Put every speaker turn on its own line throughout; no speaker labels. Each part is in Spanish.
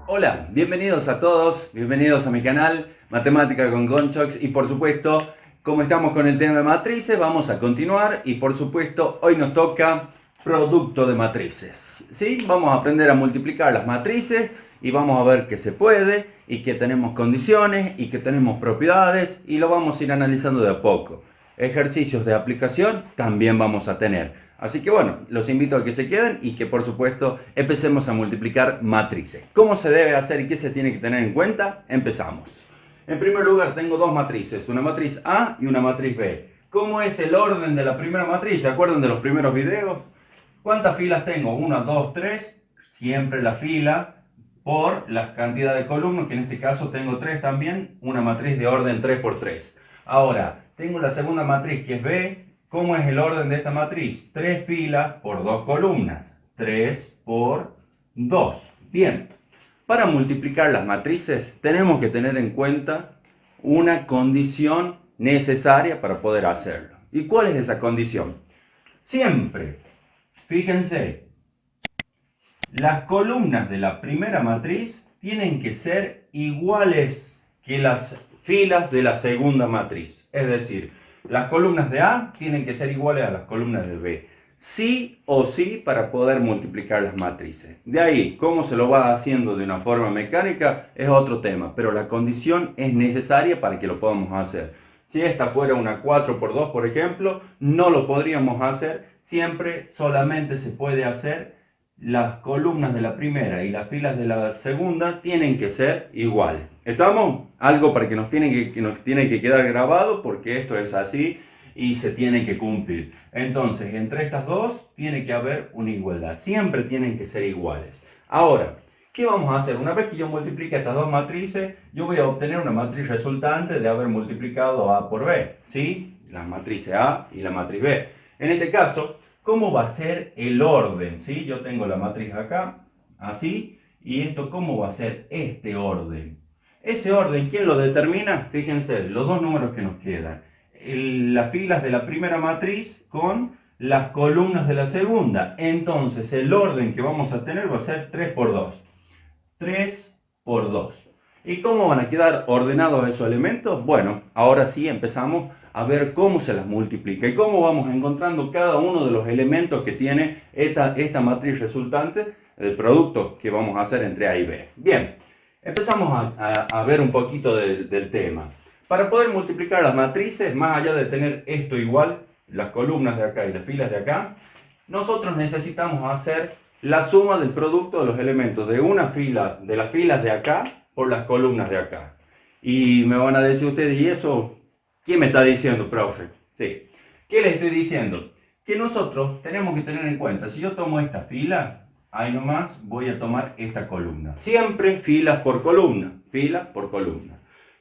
Hola, bienvenidos a todos, bienvenidos a mi canal Matemática con Gonchox y por supuesto, como estamos con el tema de matrices, vamos a continuar y por supuesto hoy nos toca producto de matrices. ¿Sí? Vamos a aprender a multiplicar las matrices y vamos a ver que se puede y que tenemos condiciones y que tenemos propiedades y lo vamos a ir analizando de a poco. Ejercicios de aplicación también vamos a tener. Así que bueno, los invito a que se queden y que por supuesto empecemos a multiplicar matrices. ¿Cómo se debe hacer y qué se tiene que tener en cuenta? Empezamos. En primer lugar tengo dos matrices, una matriz A y una matriz B. ¿Cómo es el orden de la primera matriz? ¿Se acuerdan de los primeros videos? ¿Cuántas filas tengo? 1, 2, 3. Siempre la fila por la cantidad de columnas, que en este caso tengo 3 también. Una matriz de orden 3 por 3. Ahora, tengo la segunda matriz que es B. ¿Cómo es el orden de esta matriz? 3 filas por 2 columnas. 3 por 2. Bien. Para multiplicar las matrices tenemos que tener en cuenta una condición necesaria para poder hacerlo. ¿Y cuál es esa condición? Siempre, fíjense, las columnas de la primera matriz tienen que ser iguales que las filas de la segunda matriz. Es decir, las columnas de A tienen que ser iguales a las columnas de B. Sí o sí para poder multiplicar las matrices. De ahí, cómo se lo va haciendo de una forma mecánica es otro tema, pero la condición es necesaria para que lo podamos hacer. Si esta fuera una 4 por 2, por ejemplo, no lo podríamos hacer. Siempre solamente se puede hacer las columnas de la primera y las filas de la segunda tienen que ser iguales. ¿Estamos? Algo para que nos tiene que quedar grabado porque esto es así y se tiene que cumplir. Entonces, entre estas dos tiene que haber una igualdad. Siempre tienen que ser iguales. Ahora, ¿qué vamos a hacer? Una vez que yo multiplique estas dos matrices, yo voy a obtener una matriz resultante de haber multiplicado A por B. ¿Sí? La matriz A y la matriz B. En este caso, ¿cómo va a ser el orden? ¿Sí? Yo tengo la matriz acá, así, y esto, ¿cómo va a ser este orden? Ese orden, ¿quién lo determina? Fíjense, los dos números que nos quedan. Las filas de la primera matriz con las columnas de la segunda. Entonces, el orden que vamos a tener va a ser 3 por 2. 3 por 2. ¿Y cómo van a quedar ordenados esos elementos? Bueno, ahora sí empezamos a ver cómo se las multiplica y cómo vamos encontrando cada uno de los elementos que tiene esta matriz resultante, el producto que vamos a hacer entre A y B. Bien, empezamos a ver un poquito del tema. Para poder multiplicar las matrices, más allá de tener esto igual, las columnas de acá y las filas de acá, nosotros necesitamos hacer la suma del producto de los elementos de una fila, de las filas de acá, por las columnas de acá. Y me van a decir ustedes, ¿y eso quién me está diciendo, profe? Sí. ¿Qué les estoy diciendo? Que nosotros tenemos que tener en cuenta, si yo tomo esta fila, ahí nomás voy a tomar esta columna. Siempre filas por columna, fila por columna.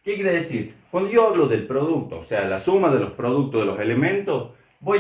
¿Qué quiere decir? Cuando yo hablo del producto, o sea, la suma de los productos de los elementos, voy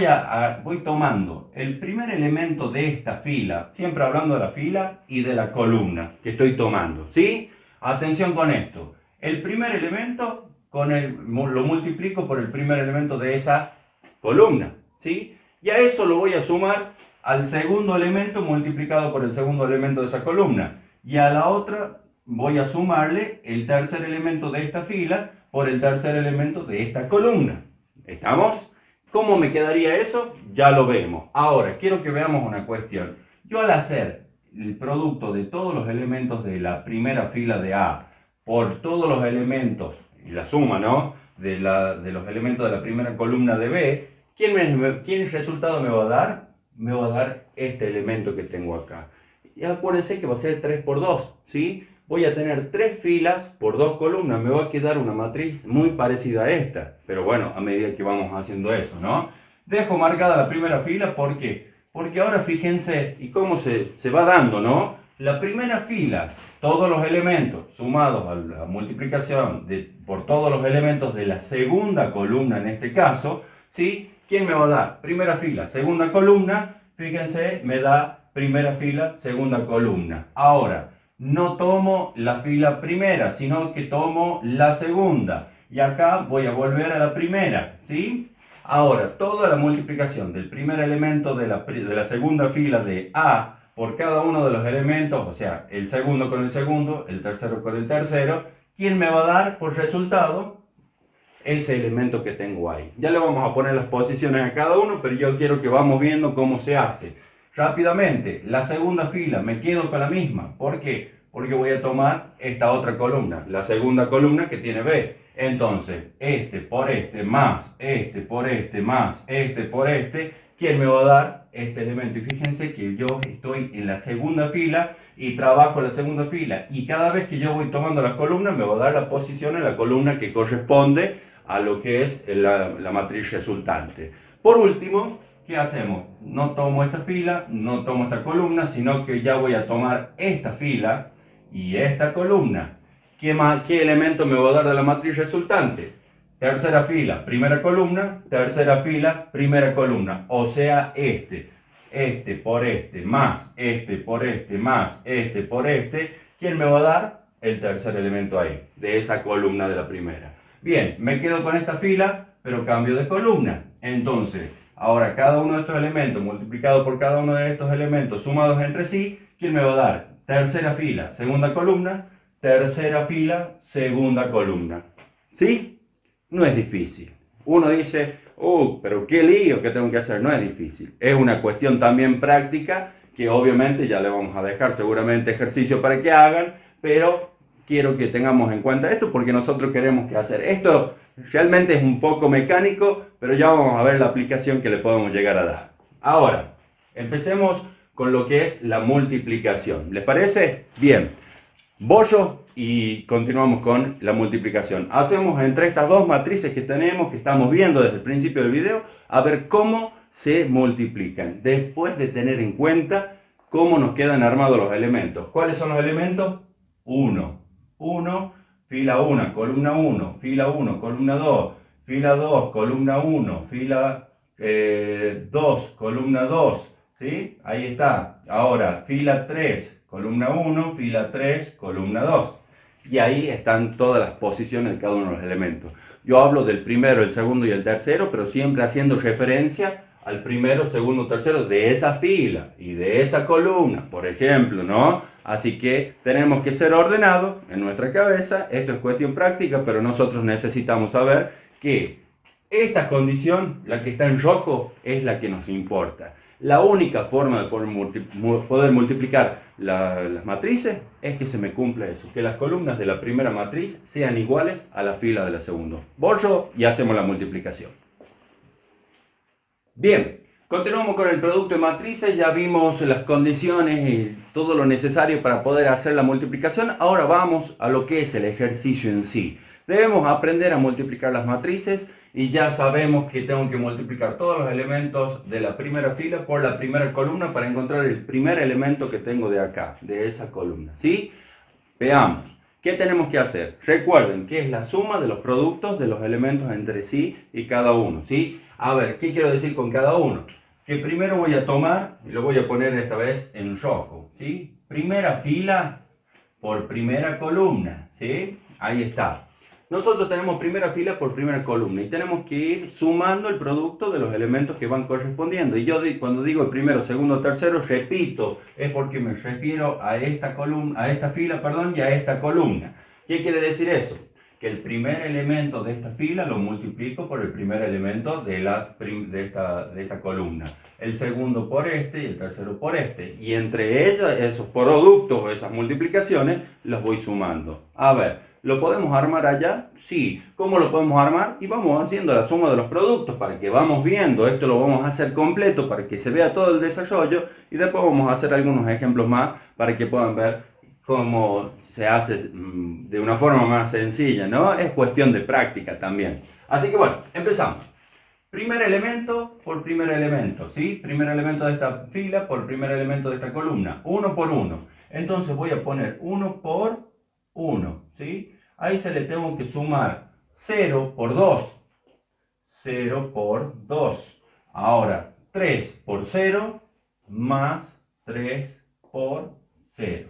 tomando el primer elemento de esta fila, siempre hablando de la fila y de la columna que estoy tomando, ¿sí? Atención con esto. El primer elemento lo multiplico por el primer elemento de esa columna, ¿sí? Y a eso lo voy a sumar al segundo elemento multiplicado por el segundo elemento de esa columna. Y a la otra voy a sumarle el tercer elemento de esta fila por el tercer elemento de esta columna. ¿Estamos? ¿Cómo me quedaría eso? Ya lo vemos. Ahora, quiero que veamos una cuestión. Yo al hacer el producto de todos los elementos de la primera fila de A por todos los elementos, y la suma, ¿no?, de los elementos de la primera columna de B, ¿quién resultado me va a dar? Me va a dar este elemento que tengo acá. Y acuérdense que va a ser 3 por 2, ¿sí? Voy a tener 3 filas por 2 columnas. Me va a quedar una matriz muy parecida a esta. Pero bueno, a medida que vamos haciendo eso, ¿no? Dejo marcada la primera fila, ¿por qué? Porque ahora fíjense y cómo se va dando, ¿no? La primera fila, todos los elementos sumados a la multiplicación por todos los elementos de la segunda columna en este caso, ¿sí? ¿Quién me va a dar? Primera fila, segunda columna, fíjense, me da primera fila, segunda columna. Ahora, no tomo la fila primera, sino que tomo la segunda. Y acá voy a volver a la primera, ¿sí? Ahora, toda la multiplicación del primer elemento de la segunda fila de A por cada uno de los elementos, o sea, el segundo con el segundo, el tercero con el tercero, ¿quién me va a dar por resultado? Ese elemento que tengo ahí. Ya le vamos a poner las posiciones a cada uno, pero yo quiero que vamos viendo cómo se hace. Rápidamente, la segunda fila, me quedo con la misma. ¿Por qué? Porque voy a tomar esta otra columna, la segunda columna que tiene B. Entonces, este por este más, este por este más, este por este, ¿quién me va a dar este elemento? Y fíjense que yo estoy en la segunda fila y trabajo la segunda fila. Y cada vez que yo voy tomando las columnas, me va a dar la posición en la columna que corresponde a lo que es la matriz resultante. Por último, ¿qué hacemos? No tomo esta fila, no tomo esta columna, sino que ya voy a tomar esta fila y esta columna. ¿Qué elemento me va a dar de la matriz resultante? Tercera fila, primera columna, tercera fila, primera columna. O sea, este por este, más este por este, más este por este. ¿Quién me va a dar? El tercer elemento ahí, de esa columna de la primera. Bien, me quedo con esta fila, pero cambio de columna. Entonces, ahora cada uno de estos elementos multiplicado por cada uno de estos elementos sumados entre sí, ¿quién me va a dar? Tercera fila, segunda columna, tercera fila, segunda columna. ¿Sí? No es difícil. Uno dice, pero qué lío que tengo que hacer. No es difícil. Es una cuestión también práctica que obviamente ya le vamos a dejar seguramente ejercicio para que hagan, pero quiero que tengamos en cuenta esto porque nosotros queremos que hacer. Esto realmente es un poco mecánico, pero ya vamos a ver la aplicación que le podemos llegar a dar. Ahora, empecemos con lo que es la multiplicación. ¿Les parece? Bien. Bollo y continuamos con la multiplicación. Hacemos entre estas dos matrices que tenemos, que estamos viendo desde el principio del video, a ver cómo se multiplican. Después de tener en cuenta cómo nos quedan armados los elementos. ¿Cuáles son los elementos? 1, 1, fila 1, columna 1, fila 1, columna 2, fila 2, columna 1, fila 2, columna 2, ¿sí? Ahí está. Ahora, fila 3. Columna 1, fila 3, columna 2. Y ahí están todas las posiciones de cada uno de los elementos. Yo hablo del primero, el segundo y el tercero, pero siempre haciendo referencia al primero, segundo, tercero de esa fila y de esa columna, por ejemplo, ¿no? Así que tenemos que ser ordenados en nuestra cabeza. Esto es cuestión práctica, pero nosotros necesitamos saber que esta condición, la que está en rojo, es la que nos importa. La única forma de poder multiplicar las matrices es que se me cumpla eso, que las columnas de la primera matriz sean iguales a la fila de la segunda. Borro y hacemos la multiplicación. Bien, continuamos con el producto de matrices, ya vimos las condiciones y todo lo necesario para poder hacer la multiplicación. Ahora vamos a lo que es el ejercicio en sí. Debemos aprender a multiplicar las matrices y ya sabemos que tengo que multiplicar todos los elementos de la primera fila por la primera columna para encontrar el primer elemento que tengo de acá, de esa columna, ¿sí? Veamos, ¿qué tenemos que hacer? Recuerden que es la suma de los productos de los elementos entre sí y cada uno, ¿sí? A ver, ¿qué quiero decir con cada uno? Que primero voy a tomar, y lo voy a poner esta vez en rojo, ¿sí? Primera fila por primera columna, ¿sí? Ahí está. Nosotros tenemos primera fila por primera columna y tenemos que ir sumando el producto de los elementos que van correspondiendo. Y yo cuando digo el primero, segundo, tercero, repito, es porque me refiero a esta columna, a esta fila, perdón, y a esta columna. ¿Qué quiere decir eso? Que el primer elemento de esta fila lo multiplico por el primer elemento de esta columna. El segundo por este y el tercero por este. Y entre ellos, esos productos, esas multiplicaciones, los voy sumando. A ver. ¿Lo podemos armar allá? Sí. ¿Cómo lo podemos armar? Y vamos haciendo la suma de los productos para que vamos viendo. Esto lo vamos a hacer completo para que se vea todo el desarrollo. Y después vamos a hacer algunos ejemplos más para que puedan ver cómo se hace de una forma más sencilla, ¿no? Es cuestión de práctica también. Así que bueno, empezamos. Primer elemento por primer elemento, ¿sí? Primer elemento de esta fila por primer elemento de esta columna. 1 por 1. Entonces voy a poner 1 por 1, ¿sí? Ahí se le tengo que sumar 0 por 2. 0 por 2. Ahora, 3 por 0 más 3 por 0.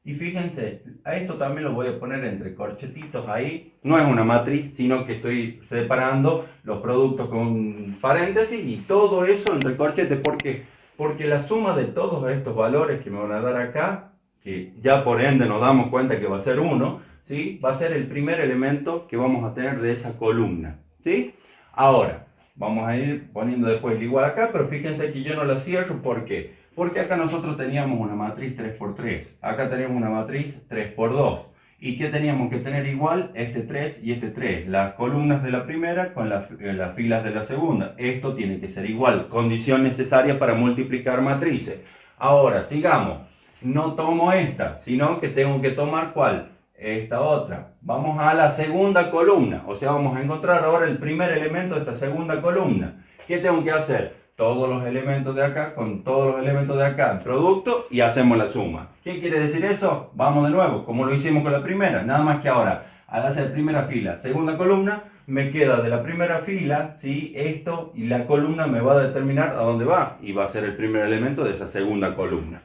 Y fíjense, a esto también lo voy a poner entre corchetitos ahí. No es una matriz, sino que estoy separando los productos con paréntesis y todo eso entre corchetes. ¿Por qué? Porque la suma de todos estos valores que me van a dar acá, que ya por ende nos damos cuenta que va a ser 1, ¿sí? Va a ser el primer elemento que vamos a tener de esa columna, ¿sí? Ahora, vamos a ir poniendo después el igual acá, pero fíjense que yo no la cierro. ¿Por qué? Porque acá nosotros teníamos una matriz 3×3, acá teníamos una matriz 3×2. ¿Y qué teníamos que tener igual? Este 3 y este 3. Las columnas de la primera con las filas de la segunda. Esto tiene que ser igual. Condición necesaria para multiplicar matrices. Ahora, sigamos. No tomo esta, sino que tengo que tomar ¿cuál? Esta otra. Vamos a la segunda columna. O sea, vamos a encontrar ahora el primer elemento de esta segunda columna. ¿Qué tengo que hacer? Todos los elementos de acá con todos los elementos de acá, producto, y hacemos la suma. ¿Qué quiere decir eso? Vamos de nuevo, como lo hicimos con la primera, nada más que ahora, al hacer primera fila, segunda columna, me queda de la primera fila, ¿sí? Esto, y la columna me va a determinar a dónde va, y va a ser el primer elemento de esa segunda columna.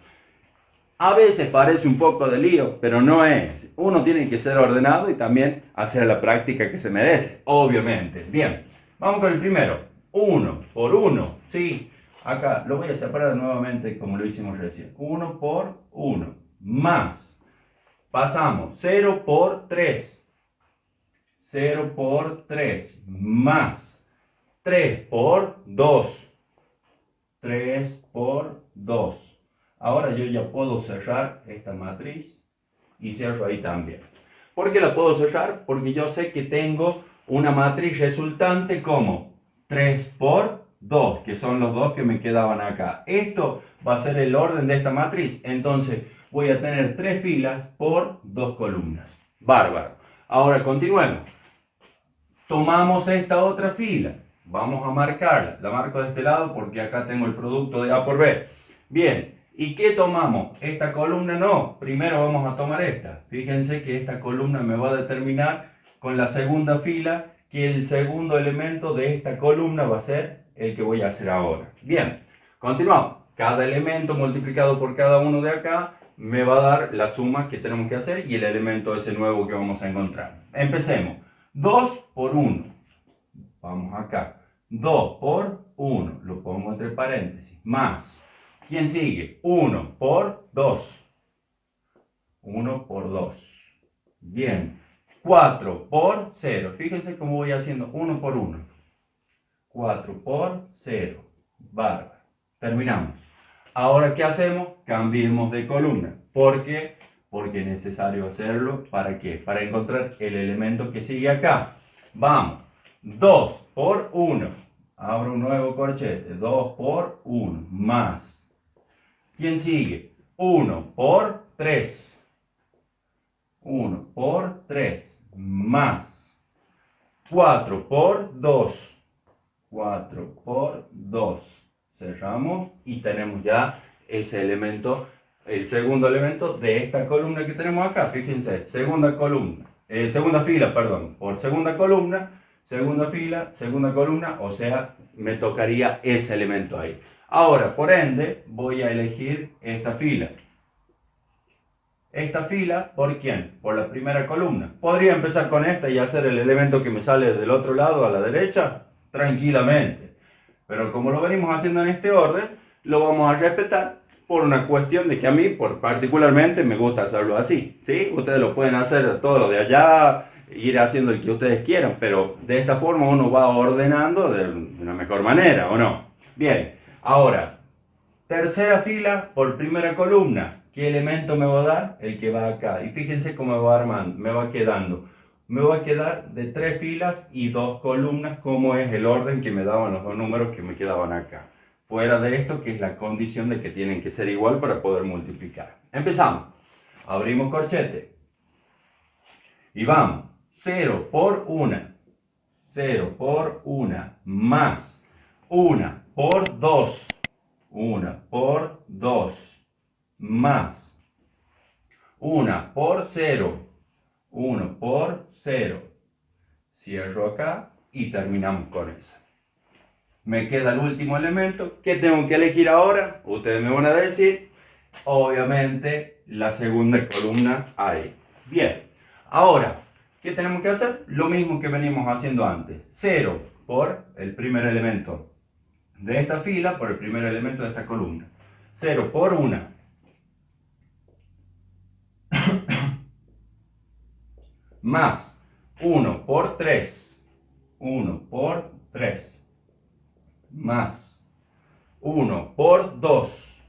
A veces parece un poco de lío, pero no es. Uno tiene que ser ordenado y también hacer la práctica que se merece, obviamente. Bien, vamos con el primero. 1 por 1, ¿sí? Acá lo voy a separar nuevamente como lo hicimos recién. 1 por 1, más. Pasamos 0 por 3. 0 por 3, más. 3 por 2. 3 por 2. Ahora yo ya puedo cerrar esta matriz y cierro ahí también. ¿Por qué la puedo cerrar? Porque yo sé que tengo una matriz resultante como 3 por 2, que son los dos que me quedaban acá. Esto va a ser el orden de esta matriz. Entonces voy a tener 3 filas por 2 columnas. Bárbaro. Ahora continuemos. Tomamos esta otra fila. Vamos a marcarla. La marco de este lado porque acá tengo el producto de A por B. Bien. ¿Y qué tomamos? Esta columna no. Primero vamos a tomar esta. Fíjense que esta columna me va a determinar con la segunda fila que el segundo elemento de esta columna va a ser el que voy a hacer ahora. Bien, continuamos. Cada elemento multiplicado por cada uno de acá me va a dar la suma que tenemos que hacer y el elemento ese nuevo que vamos a encontrar. Empecemos. 2 por 1. Vamos acá. 2 por 1. Lo pongo entre paréntesis. Más. ¿Quién sigue? 1 por 2. 1 por 2. Bien. 4 por 0. Fíjense cómo voy haciendo 1 por 1. 4 por 0. Bárbaro. Terminamos. Ahora, ¿qué hacemos? Cambiemos de columna. ¿Por qué? Porque es necesario hacerlo. ¿Para qué? Para encontrar el elemento que sigue acá. Vamos. 2 por 1. Abro un nuevo corchete. 2 por 1. Más. ¿Quién sigue? 1 por 3. 1 por 3, más 4 por 2, 4 por 2, cerramos y tenemos ya ese elemento, el segundo elemento de esta columna que tenemos acá. Fíjense, segunda fila, perdón, por segunda columna, segunda fila, segunda columna, o sea, me tocaría ese elemento ahí. Ahora, por ende, voy a elegir esta fila. Esta fila, ¿por quién? Por la primera columna. ¿Podría empezar con esta y hacer el elemento que me sale del otro lado a la derecha? Tranquilamente. Pero como lo venimos haciendo en este orden, lo vamos a respetar por una cuestión de que a mí particularmente me gusta hacerlo así, ¿sí? Ustedes lo pueden hacer todo lo de allá, ir haciendo el que ustedes quieran, pero de esta forma uno va ordenando de una mejor manera, ¿o no? Bien, ahora, tercera fila por primera columna. ¿Qué elemento me va a dar? El que va acá. Y fíjense cómo me va armando, me va quedando. Me va a quedar de 3 filas y 2 columnas, como es el orden que me daban los dos números que me quedaban acá. Fuera de esto, que es la condición de que tienen que ser igual para poder multiplicar. Empezamos. Abrimos corchete. Y vamos. 0 por 1. 0 por 1. Más 1 por 2. 1 por 2. Más 1 por 0, 1 por 0. Cierro acá y terminamos con eso. Me queda el último elemento. ¿Qué tengo que elegir ahora? Ustedes me van a decir, obviamente la segunda columna ahí. Bien, ahora, ¿qué tenemos que hacer? Lo mismo que venimos haciendo antes. 0 por el primer elemento de esta fila, por el primer elemento de esta columna. 0 por 1. Más 1 por 3. 1 por 3. Más 1 por 2.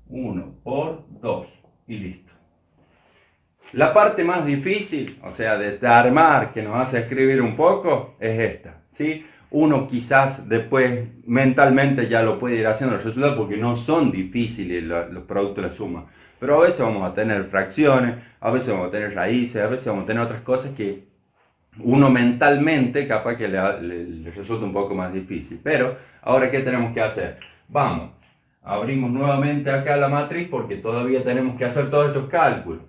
1 por 2. Y listo. La parte más difícil, o sea, de armar, que nos hace escribir un poco, es esta, ¿sí? Uno quizás después mentalmente ya lo puede ir haciendo los resultados porque no son difíciles los productos de la suma. Pero a veces vamos a tener fracciones, a veces vamos a tener raíces, a veces vamos a tener otras cosas que uno mentalmente capaz que le resulta un poco más difícil. Pero ahora, ¿qué tenemos que hacer? Vamos, abrimos nuevamente acá la matriz porque todavía tenemos que hacer todos estos cálculos.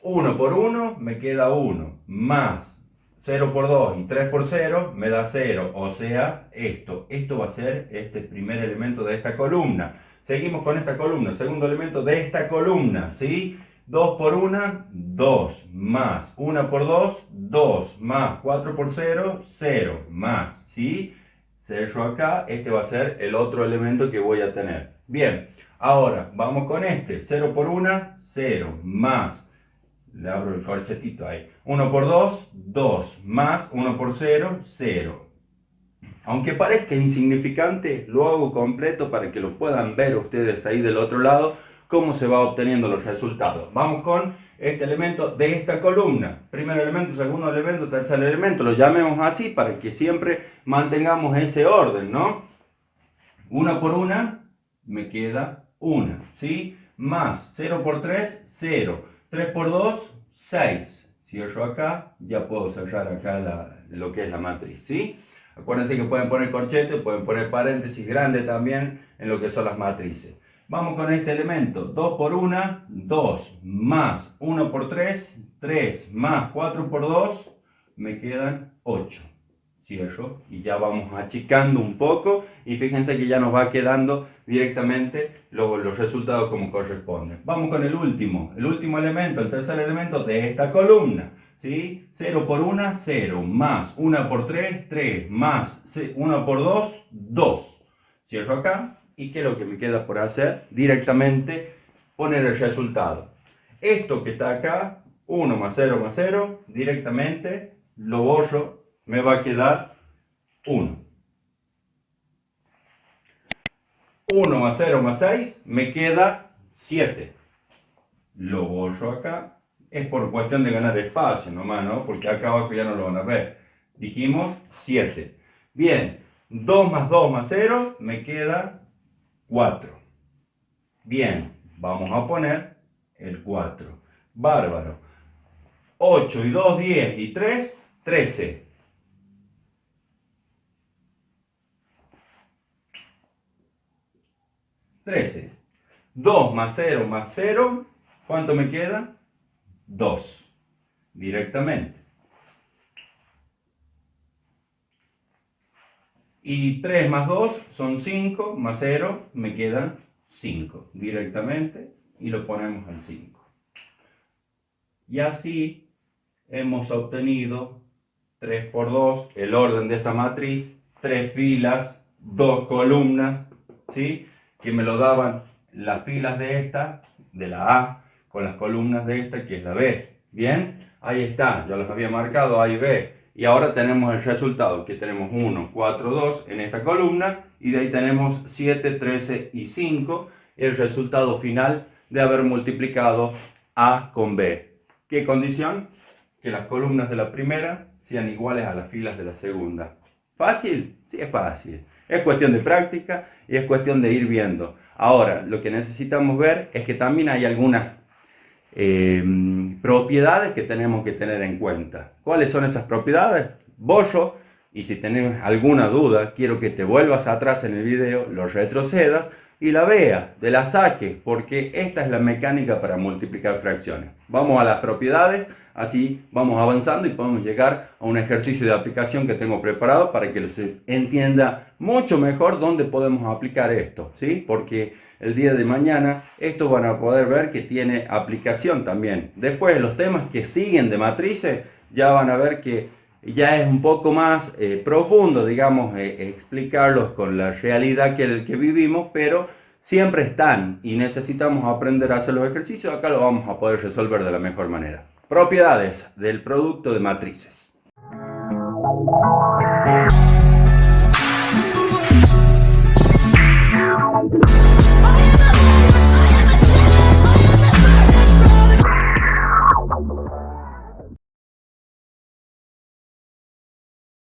1 por 1 me queda 1, más 0 por 2 y 3 por 0 me da 0, o sea, esto va a ser este primer elemento de esta columna. Seguimos con esta columna, segundo elemento de esta columna, ¿sí? 2 por 1, 2, más 1 por 2, 2, más 4 por 0, 0, más, ¿sí? Cerro acá, este va a ser el otro elemento que voy a tener. Bien, ahora vamos con este, 0 por 1, 0, más, le abro el corchetito ahí, 1 por 2, 2, más 1 por 0, 0. Aunque parezca insignificante, lo hago completo para que lo puedan ver ustedes ahí del otro lado, cómo se va obteniendo los resultados. Vamos con este elemento de esta columna. Primer elemento, segundo elemento, tercer elemento. Lo llamemos así para que siempre mantengamos ese orden, ¿no? 1 por 1 me queda 1, ¿sí? Más 0 por 3, 0. 3 por 2, 6. Cierro acá, ya puedo cerrar acá lo que es la matriz, ¿sí? Acuérdense que pueden poner corchete, pueden poner paréntesis grande también en lo que son las matrices. Vamos con este elemento. 2 por 1, 2. Más 1 por 3, 3. Más 4 por 2, me quedan 8. Cierro y ya vamos achicando un poco y fíjense que ya nos va quedando directamente los resultados como corresponden. Vamos con el último elemento, el tercer elemento de esta columna, ¿sí? 0 por 1, 0, más 1 por 3, 3, más 1 por 2, 2. Cierro acá y ¿qué es lo que me queda por hacer? Directamente poner el resultado. Esto que está acá, 1 más 0, directamente lo borro. Me va a quedar 1. 1 más 0 más 6 me queda 7. Lo borro acá. Es por cuestión de ganar espacio nomás, ¿no? Porque acá abajo ya no lo van a ver. Dijimos 7. Bien, 2 más 2 más 0 me queda 4. Bien, vamos a poner el 4. Bárbaro. 8 y 2, 10 y 3, 13. 13. 2 más 0, ¿cuánto me queda? 2. Directamente. Y 3 más 2 son 5, más 0 me quedan 5. Directamente y lo ponemos al 5. Y así hemos obtenido 3 por 2, el orden de esta matriz, 3 filas, 2 columnas, ¿sí? Que me lo daban las filas de esta, de la A, con las columnas de esta, que es la B. Bien, ahí está, yo las había marcado A y B. Y ahora tenemos el resultado, que tenemos 1, 4, 2 en esta columna, y de ahí tenemos 7, 13 y 5, el resultado final de haber multiplicado A con B. ¿Qué condición? Que las columnas de la primera sean iguales a las filas de la segunda. ¿Fácil? Sí, es fácil. Es cuestión de práctica y es cuestión de ir viendo. Ahora, lo que necesitamos ver es que también hay algunas propiedades que tenemos que tener en cuenta. ¿Cuáles son esas propiedades? Borro, y si tenés alguna duda, quiero que te vuelvas atrás en el video, lo retrocedas y la veas, te la saques, porque esta es la mecánica para multiplicar fracciones. Vamos a las propiedades, Así vamos avanzando y podemos llegar a un ejercicio de aplicación que tengo preparado para que se entienda mucho mejor dónde podemos aplicar esto, ¿sí? Porque el día de mañana esto van a poder ver que tiene aplicación también. Después los temas que siguen de matrices ya van a ver que ya es un poco más profundo, digamos, explicarlos con la realidad que vivimos, pero siempre están y necesitamos aprender a hacer los ejercicios. Acá lo vamos a poder resolver de la mejor manera. Propiedades del producto de matrices.